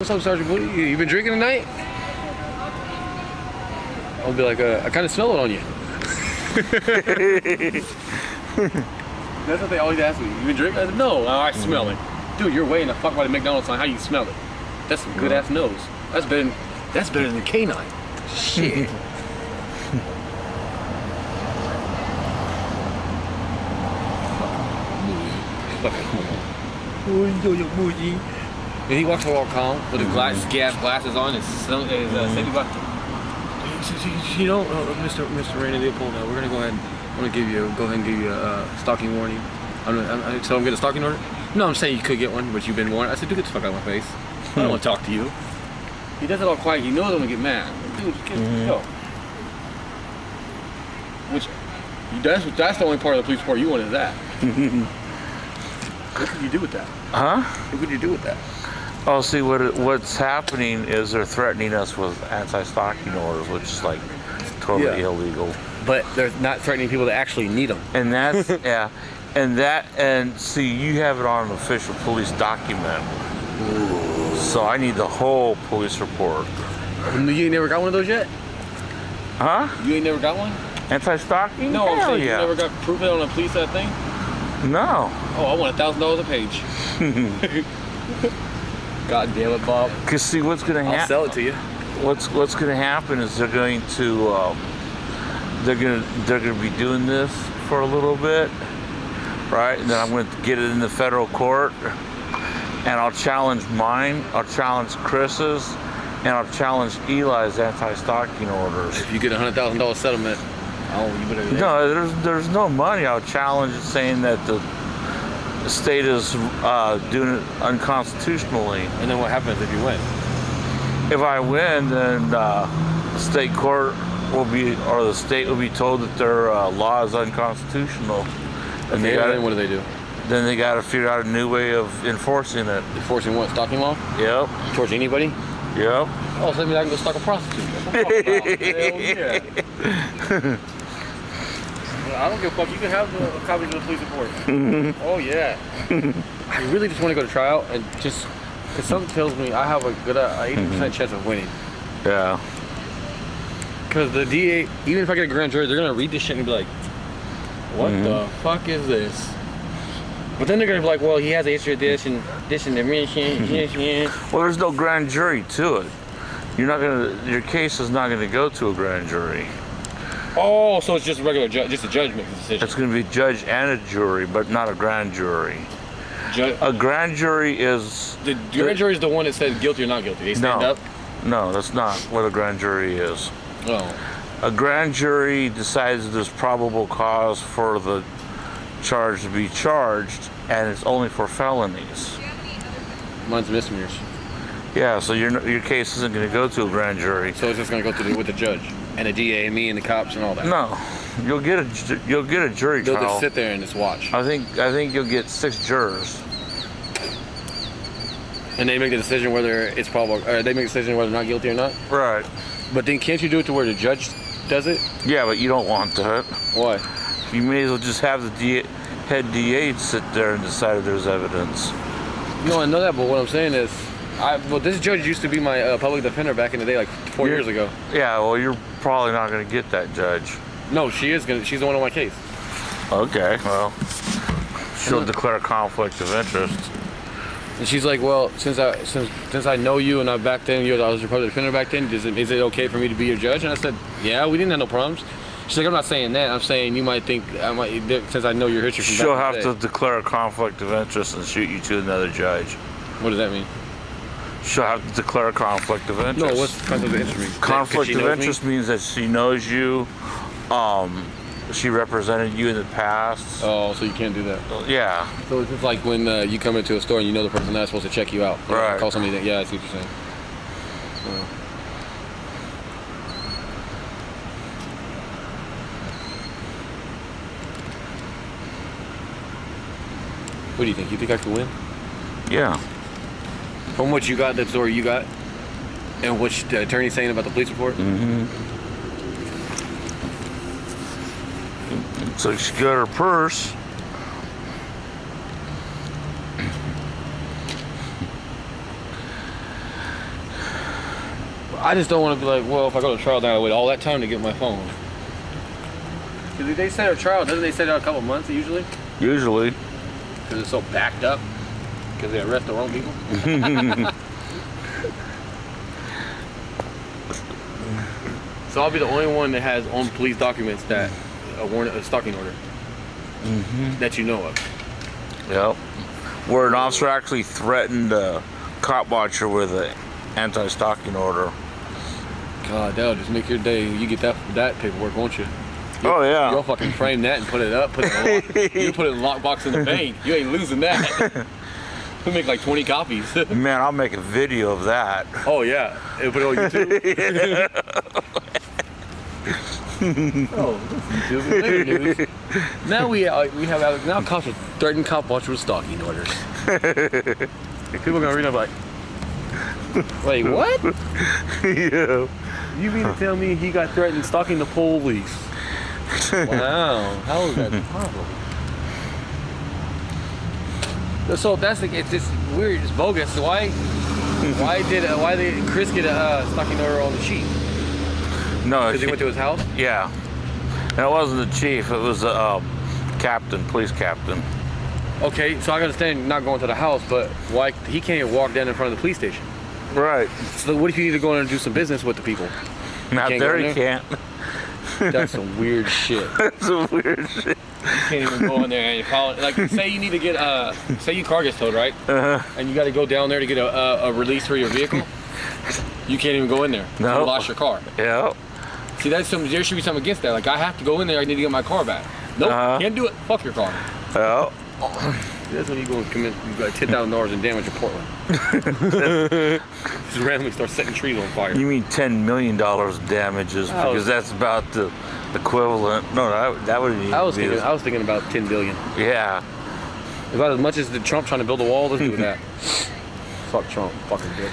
What's up, Sergeant Booty? You been drinking tonight? I'll be like, I kind of smell it on you. That's what they always ask me. You been drinking? I said, no, I smell it. Dude, you're waiting to fuck by the McDonald's on how you smell it. That's some good ass nose. That's better than canine. Shit. And he walks all calm with his glasses on and safety glasses. You know, Mr. Rainy Leopold, we're gonna go ahead. I'm gonna go ahead and give you a stalking warning. So I'm getting a stalking order. No, I'm saying you could get one, but you've been warned. I said, dude, get the fuck out of my face. I don't want to talk to you. He does it all quiet. He knows I'm gonna get mad. Dude, just go. That's the only part of the police report you want is that. What could you do with that? Huh? What could you do with that? Oh, see, what's happening is they're threatening us with anti-stalking orders, which is like totally illegal. But they're not threatening people that actually need them. And that's yeah, and see, you have it on an official police document. Ooh. So I need the whole police report. You ain't never got one of those yet? Huh? You ain't never got one? Anti-stalking? No, I'm saying yeah. You never got proof it on a police thing? No. Oh, I want $1,000 a page. God damn it, Bob. Cause see, what's gonna happen? I'll sell it to you. What's gonna happen is they're going to be doing this for a little bit, right? And then I'm going to get it in the federal court, and I'll challenge mine. I'll challenge Chris's, and I'll challenge Eli's anti-stalking orders. If you get a $100,000 settlement, you better. No, there's no money. I'll challenge it, saying that the state is doing it unconstitutionally. And then what happens if you win? If I win, then the state court will be, or the state will be told that their law is unconstitutional. And then what do they do? Then they got to figure out a new way of enforcing it. Enforcing what? Stalking law? Yep. Towards anybody? Yep. Oh, so that means I can go stalk a prostitute. Hell yeah. I don't give a fuck. You can have the copies of the police report. Oh yeah. I really just want to go to trial and just because something tells me I have a good 80% chance of winning. Yeah. Because the DA, even if I get a grand jury, they're gonna read this shit and be like, "What the fuck is this?" But then they're gonna be like, "Well, he has a history of this and this and the Well, there's no grand jury to it. Your case is not gonna go to a grand jury. Oh, so it's just a regular judge, just a judge makes the decision. It's going to be a judge and a jury, but not a grand jury. A grand jury is... The grand jury is the one that says guilty or not guilty. They stand up? No, that's not what a grand jury is. Oh. A grand jury decides that there's probable cause for the charge to be charged, and it's only for felonies. Mine's misdemeanors. Yeah, so your case isn't going to go to a grand jury. So it's just going to go with the judge and the DA and me and the cops and all that. No, you'll get a jury They'll trial. just sit there and just watch. I think you'll get 6 jurors. And they make the decision whether it's probable. They make the decision whether they're not guilty or not. Right. But then can't you do it to where the judge does it? Yeah, but you don't want that. Why? You may as well just have the head DA sit there and decide if there's evidence. No, I know that, but what I'm saying is, this judge used to be my public defender back in the day, like 4 years ago. Yeah, well, you're probably not going to get that judge. No, she is gonna. She's the one on my case. Okay, well, she'll declare a conflict of interest. And she's like, well, since I know you and I was your public defender back then, is it okay for me to be your judge? And I said, yeah, we didn't have no problems. She's like, I'm not saying that. I'm saying you might think since I know your history from She'll back in the have to declare a conflict of interest and shoot you to another judge. What does that mean? She'll have to declare a conflict of interest. No, what's conflict of interest mean? Conflict of interest means that she knows you. She represented you in the past. Oh, so you can't do that. Yeah. So it's just like when you come into a store and you know the person that's supposed to check you out. You right. Call somebody that. Yeah, I see what you're saying. What do you think? You think I could win? Yeah. From what you got, that story you got, and what the attorney's saying about the police report? So she got her purse. I just don't want to be like, well, if I go to trial, then I wait all that time to get my phone. Because they set a trial, doesn't they set out a couple months usually? Usually. Because it's so backed up. Because they arrest the wrong people. So I'll be the only one that has on police documents that a stalking order that you know of. Yep. Where an officer actually threatened a cop watcher with an anti-stalking order. God, that'll just make your day. You get that paperwork, won't you? Oh yeah. You'll fucking frame that and put it up. You put it in a lockbox in the bank. You ain't losing that. We'll make like 20 copies. Man, I'll make a video of that. Oh yeah, and put it on YouTube. Oh, YouTube. News. Now we have now cops are threatening cop watchers with stalking orders. People are gonna read up like, wait, what? Yeah. You mean to tell me he got threatened stalking the police? Wow, how is that possible? So that's it's just weird, it's bogus. Why did Chris get a stalking order on the chief? No, Because he went to his house? Yeah. And it wasn't the chief, it was the captain, police captain. Okay, so I understand not going to the house, but why he can't even walk down in front of the police station? Right. So what if you need to go in and do some business with the people? Not can't there, go in he can't. That's some weird shit. That's some weird shit. You can't even go in there and follow. Like, say you need to get say your car gets towed, right? And you got to go down there to get a release for your vehicle. You can't even go in there. No. You lost your car. Yeah. See, there should be something against that. Like, I have to go in there. I need to get my car back. Nope, can't do it. Fuck your car. Yeah. That's when you go and commit. You got $10,000 in damage in Portland. Just randomly start setting trees on fire. You mean $10 million damages because that's about the equivalent. No, that would be. I was thinking about 10 billion. Yeah. About as much as the Trump trying to build a wall, let's do that. Fuck Trump, fucking bitch.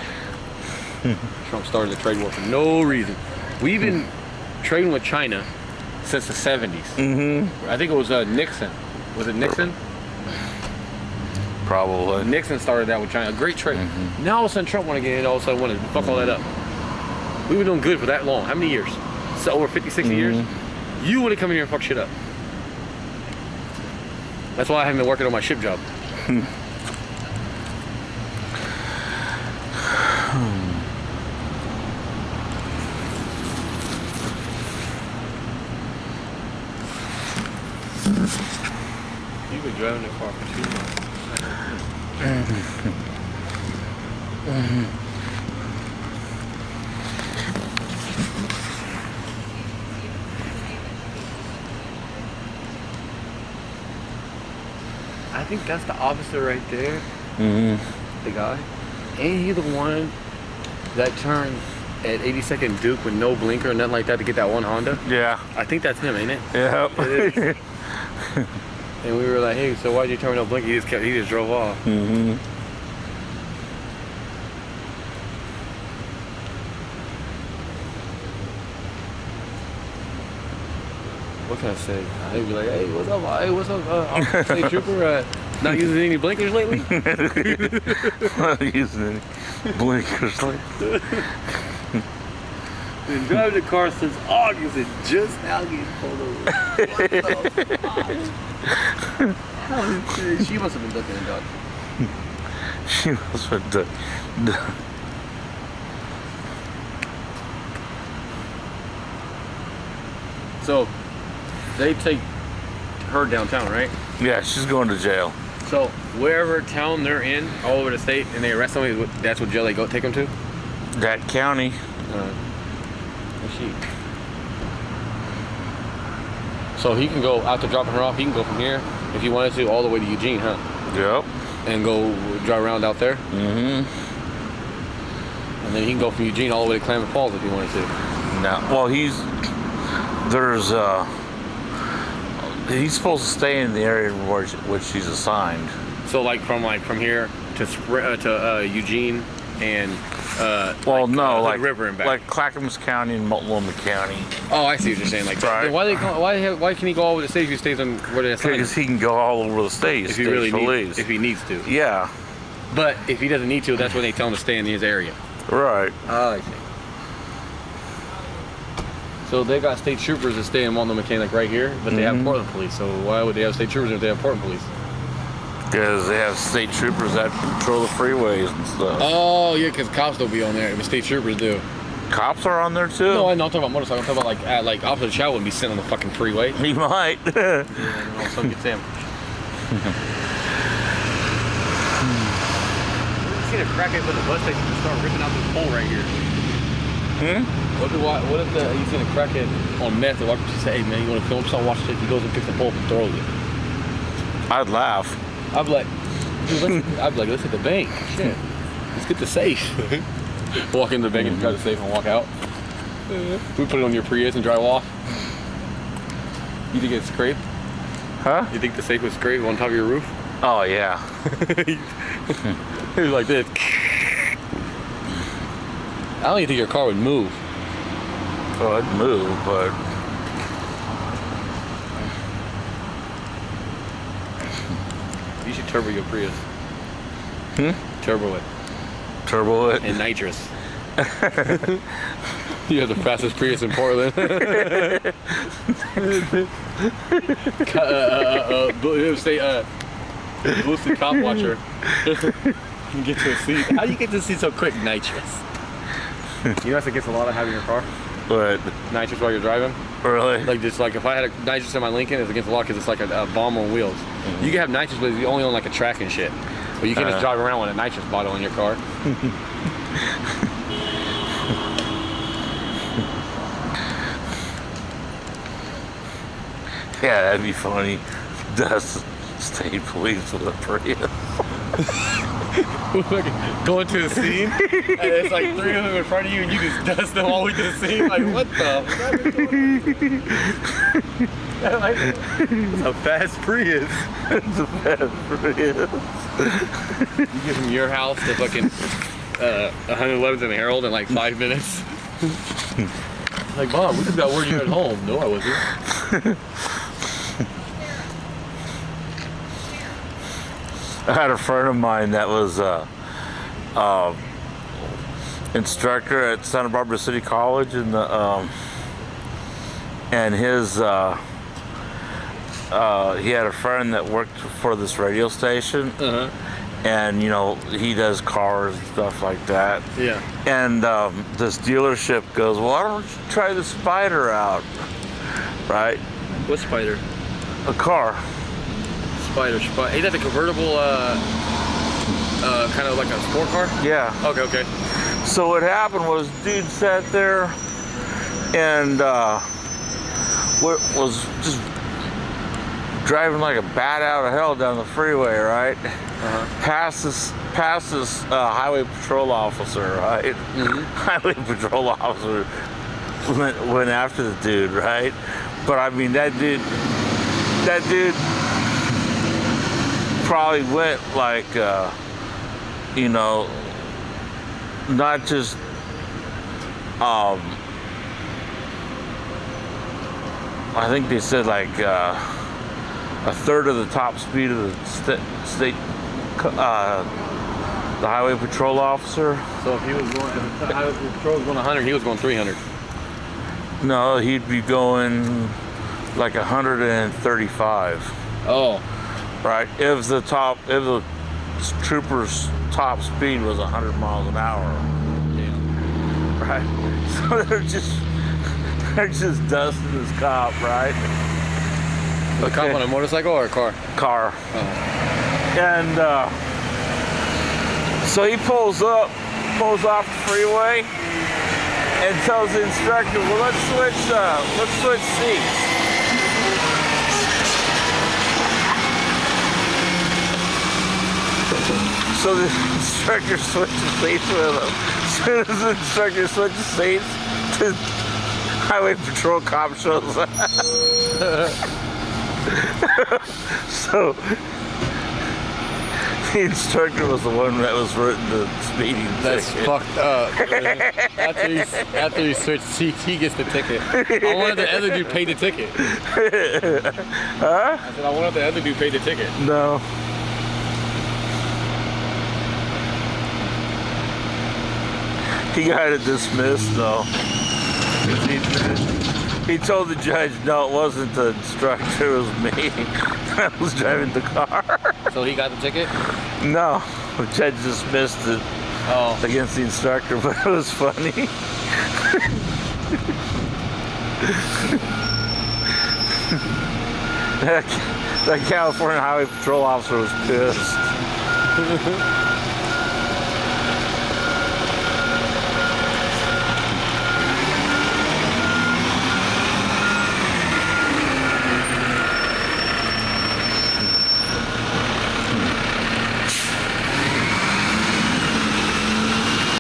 Trump started the trade war for no reason. We've been trading with China since the 70s. I think it was Nixon. Was it Nixon? Probably. Nixon started that with China. A great trade. Now all of a sudden Trump want to get in, all of a sudden want to fuck all that up. We've been doing good for that long. How many years? So over 50, 60 years? You want to come in here and fuck shit up. That's why I haven't been working on my ship job. You've been driving that car for 2 months. I think that's the officer right there. The guy. Ain't he the one that turned at 82nd Duke with no blinker or nothing like that to get that one Honda? Yeah. I think that's him, ain't it? Yeah. It is. And we were like, hey, so why'd you turn no blinker? He just drove off. What can I say? I'd be like, hey, what's up? Hey, what's up, state trooper? Not using any blinkers lately? Not using any blinkers lately. Been driving the car since August and just now getting pulled over. What the fuck? She must have been looking at dog. She must have been done. So, they take her downtown, right? Yeah, she's going to jail. So, wherever town they're in, all over the state, and they arrest somebody, that's what jail they go take them to? That county. So he can go, after dropping her off, he can go from here, if he wanted to, all the way to Eugene, huh? Yep. And go drive around out there? And then he can go from Eugene all the way to Klamath Falls if he wanted to. No. Well, he's supposed to stay in the area which he's assigned. So like from here to Eugene and like river and back. like Clackamas County and Multnomah County. Oh, I see what you're saying. Like, right. Why can he go all over the state if he stays on where they're assigned? Because he can go all over the state. If he really needs, if he needs to. Yeah. But if he doesn't need to, that's when they tell him to stay in his area. Right. Oh, I see. So they got state troopers that stay in Walnut Mechanic right here, but they have Portland police. So why would they have state troopers if they have Portland police? Because they have state troopers that patrol the freeways and stuff. Oh yeah, because cops don't be on there, but state troopers do. Cops are on there too? No, I'm not talking about motorcycles. I'm talking about like Officer Chow wouldn't be sitting on the fucking freeway. He might. Yeah, and all of a sudden get sandwiched. You seen a crackhead with a bus station just start ripping out this pole right here? What if you seen a crackhead on meth and walk up to say, hey man, you want to film something? Watch it. He goes and picks the pole up and throws it. I'd laugh. I'd be like, dude, let's hit the bank. Shit. Let's get the safe. Walk in the bank and grab the safe and walk out. We put it on your Prius and drive off. You think it's scraped? Huh? You think the safe was scraped on top of your roof? Oh, yeah. It was like this. I don't even think your car would move. Well, it'd move, but... You should turbo your Prius. Turbo it. Turbo it? And nitrous. You have the fastest Prius in Portland. Boosted cop watcher. You get to a seat. How do you get to a seat so quick? Nitrous. You know what's against a lot of having your car? What? Nitrous while you're driving. Really? Like just like if I had a nitrous in my Lincoln, it's against the law because it's like a bomb on wheels. You can have nitrous, but it's only on like a track and shit. But you can just drive around with a nitrous bottle in your car. Yeah, that'd be funny. Does state police with a Prius? Going to the scene, and it's like 3 of them in front of you, and you just dust them all the way to the scene. Like, what the? It's a fast Prius. It's a fast Prius. You get from your house to fucking 111th and Herald in like 5 minutes. Like, Mom, we just got word you're at home. No, I wasn't. I had a friend of mine that was instructor at Santa Barbara City College, and his he had a friend that worked for this radio station, and you know he does cars and stuff like that. Yeah. And this dealership goes, well, why don't you try the Spider out, right? What Spider? A car. Spider. Ain't that the convertible, kind of like a sport car? Yeah. Okay. So what happened was, dude sat there and was just driving like a bat out of hell down the freeway, right? Past this highway patrol officer, right? Highway patrol officer went after the dude, right? But I mean, that dude probably went like, you know, not just, I think they said like a third of the top speed of the state, the highway patrol officer. So if he was going, if the highway patrol was going 100, he was going 300. No, he'd be going like 135. Oh. Right, if the trooper's top speed was 100 miles an hour. Yeah. Right, so they're just dusting this cop, right? A cop on a motorcycle or a car? Car. Oh. And so he pulls off the freeway, and tells the instructor, "Well, let's switch seats." So the instructor switches seats with him. As soon as the instructor switches seats, the highway patrol cop shows up. So the instructor was the one that was written the speeding That's ticket. fucked up. After he switched seats, he gets the ticket. I wanted the other dude pay the ticket. Huh? I said I wanted the other dude pay the ticket. No. He got it dismissed though. 'Cause he admitted He told the judge, no, it wasn't the instructor, it was me. I was driving the car. So he got the ticket? No, the judge dismissed it against the instructor, but it was funny. That California Highway Patrol officer was pissed.